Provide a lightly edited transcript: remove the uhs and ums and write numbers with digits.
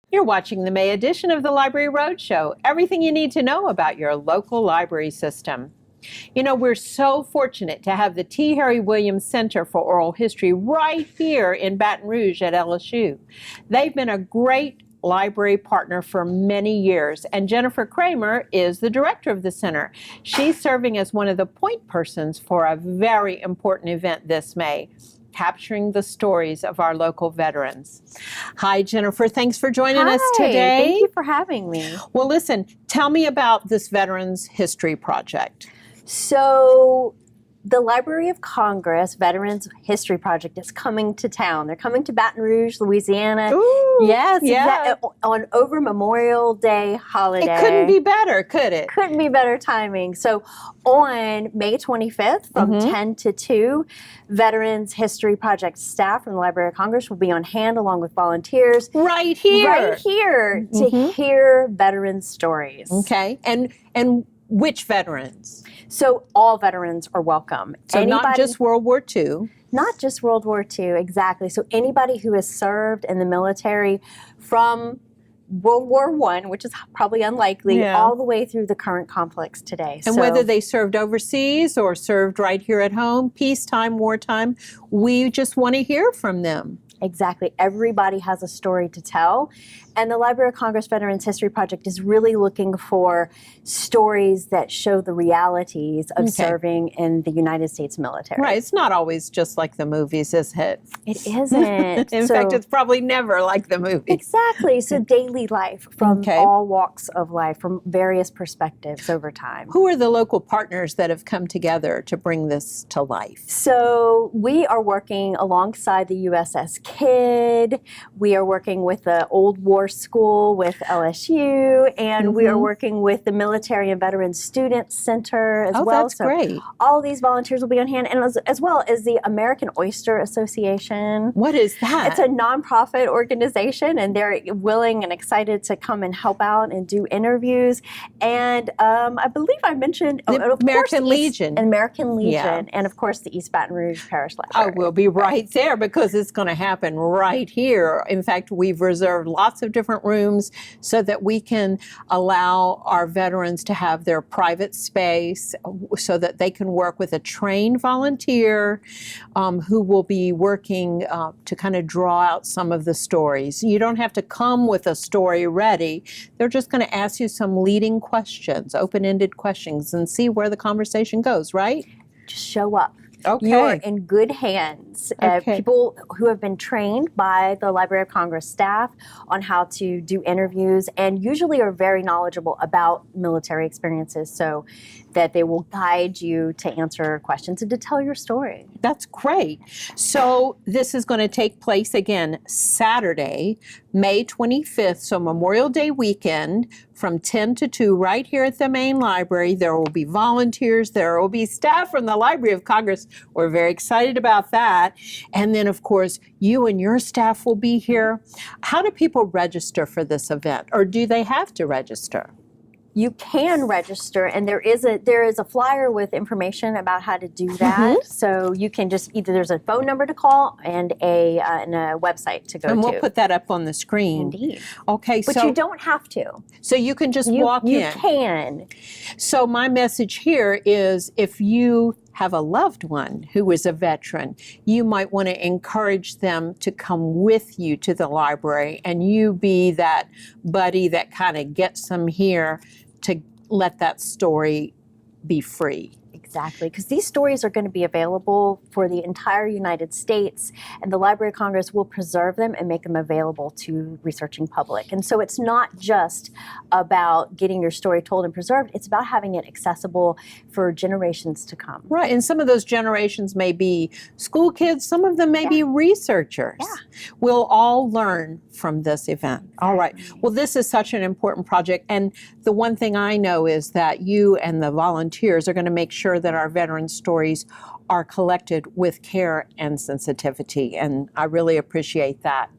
You're watching the May edition of the Library Roadshow, everything you need to know about your local library system. You know, we're so fortunate to have the T. Harry Williams Center for Oral History right here in Baton Rouge at LSU. They've been a great library partner for many years, and Jeniffer Cramer is the director of the center. She's serving as one of the point persons for a very important event this May, capturing the stories of our local veterans. Hi, Jeniffer. Thanks for joining us today. Thank you for having me. Well, listen, tell me about this Veterans History Project. So, the Library of Congress Veterans History Project is coming to town. They're coming to Baton Rouge, Louisiana. Ooh, yes, yeah. on over Memorial Day holiday. It couldn't be better, could it? Couldn't be better timing. So on May 25th from 10 to 2, Veterans History Project staff from the Library of Congress will be on hand along with volunteers. Right here. To hear veterans' stories. Okay, and which veterans? So all veterans are welcome. So not just World War II. Not just World War II, exactly. So anybody who has served in the military from World War I, which is probably unlikely, all the way through the current conflicts today. And whether they served overseas or served right here at home, peacetime, wartime, we just want to hear from them. Exactly. Everybody has a story to tell. And the Library of Congress Veterans History Project is really looking for stories that show the realities of serving in the United States military. Right. It's not always just like the movies, is it? It isn't. In fact, it's probably never like the movies. Exactly. So daily life from all walks of life, from various perspectives over time. Who are the local partners that have come together to bring this to life? So we are working alongside the USS Kidd. We are working with the Old War School with LSU, and we are working with the Military and Veterans Student Center as well. That's great. All these volunteers will be on hand, and as well as the American Oyster Association. What is that? It's a nonprofit organization, and they're willing and excited to come and help out and do interviews. And I believe I mentioned American Legion. American Legion, and of course the East Baton Rouge Parish Library. Oh, we'll be right there because it's going to happen right here. In fact, we've reserved lots of different rooms so that we can allow our veterans to have their private space so that they can work with a trained volunteer who will be working to kind of draw out some of the stories. You don't have to come with a story ready. They're just going to ask you some leading questions, open-ended questions, and see where the conversation goes, right? Just show up. Okay. You are in good hands. People who have been trained by the Library of Congress staff on how to do interviews and usually are very knowledgeable about military experiences so that they will guide you to answer questions and to tell your story. That's great. So this is going to take place again Saturday, May 25th, so Memorial Day weekend from 10 to 2 right here at the main library. There will be volunteers. There will be staff from the Library of Congress. We're very excited about that. And then, of course, you and your staff will be here. How do people register for this event, or do they have to register? You can register, and there is a flyer with information about how to do that. So you can just there's a phone number to call and a website to go to. And we'll put that up on the screen. Indeed. Okay, but you don't have to. So you can just walk in. You can. So my message here is, if you have a loved one who is a veteran, you might want to encourage them to come with you to the library, and you be that buddy that kind of gets them here to let that story be free. Exactly, because these stories are going to be available for the entire United States, and the Library of Congress will preserve them and make them available to researching public. And so it's not just about getting your story told and preserved, it's about having it accessible for generations to come. Right, and some of those generations may be school kids, some of them may be researchers. We'll all learn from this event. All right, well, this is such an important project, and the one thing I know is that you and the volunteers are going to make sure that our veteran stories are collected with care and sensitivity, and I really appreciate that.